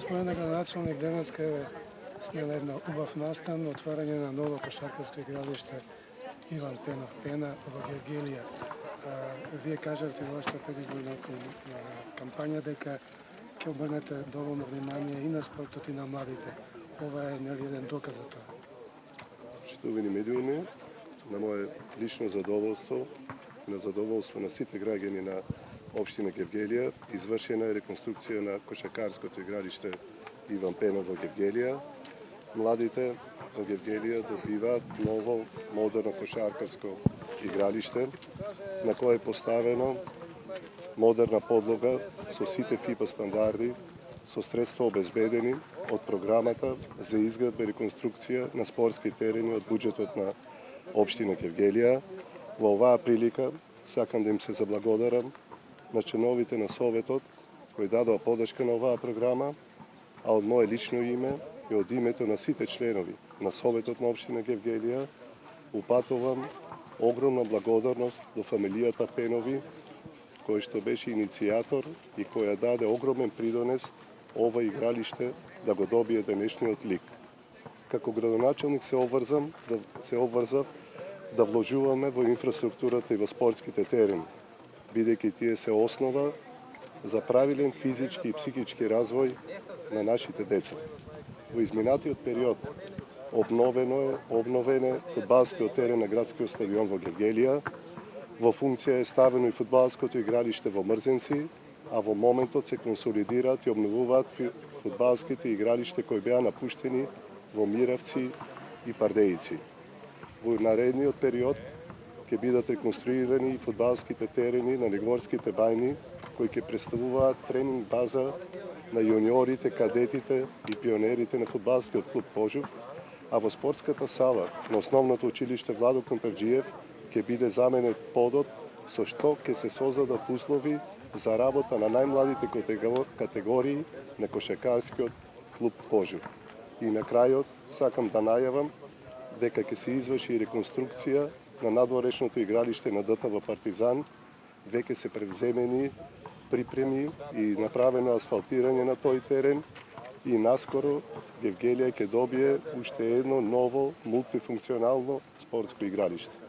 Gospodine gradonačelnik, денеска сме на една убав настан, отварање на ново кошаркарско игралиште Иван Пенов Пена во Гевгелија. Вие кажавте во вашата предизборна кампања дека ќе обрнете доволно внимание и на спортот и на младите. Ова е нели еден доказ за тоа? Почитувани медиуми, на мое лично задоволство и на задоволство на сите граѓани на општина Гевгелија, извршена е реконструкција на кошакарското игралиште Иван Пенов во Гевгелија. Младите во Гевгелија добиваат ново модерно кошаркарско игралиште на кое е поставено модерна подлога со сите ФИБА стандарди, со средства обезбедени од програмата за изградба и реконструкција на спортски терени од буџетот на општина Гевгелија. Во оваа прилика сакам да им се заблагодарам на членовите на Советот кои дадоа подршка на оваа програма, а од мое лично име и од името на сите членови на Советот на општина Гевгелија упатувам огромна благодарност до фамилијата Пенови, кој што беше иницијатор и која даде огромен придонес ова игралиште да го добие денешниот лик. Како градоначелник се обврзав да вложуваме во инфраструктурата и во спортските терени, бидејќи тие се основа за правилен физички и психички развој на нашите деца. Во изминатиот период обновен е фудбалскиот терен на градскиот стадион во Гевгелија, во функција е ставено и фудбалското игралиште во Мрзенци, а во моментот се консолидираат и обновуваат фудбалските игралиште кои беа напуштени во Миравци и Пардејци. Во наредниот период ќе бидат реконструирани и фудбалските терени на Негворските бајни, кои ќе представуваат тренинг база на јуниорите, кадетите и пионерите на фудбалскиот клуб Пожук, а во спортската сала на основното училиште Владо Контарџиев ќе биде заменет подот со што ќе се создадат услови за работа на најмладите категории на кошакарскиот клуб Пожук. И на крајот сакам да најавам дека ќе се изврши реконструкција на надворешното игралиште на ДТВ Партизан, веќе се превземени припреми и направено асфалтирање на тој терен и наскоро Гевгелија ќе добие уште едно ново мултифункционално спортско игралиште.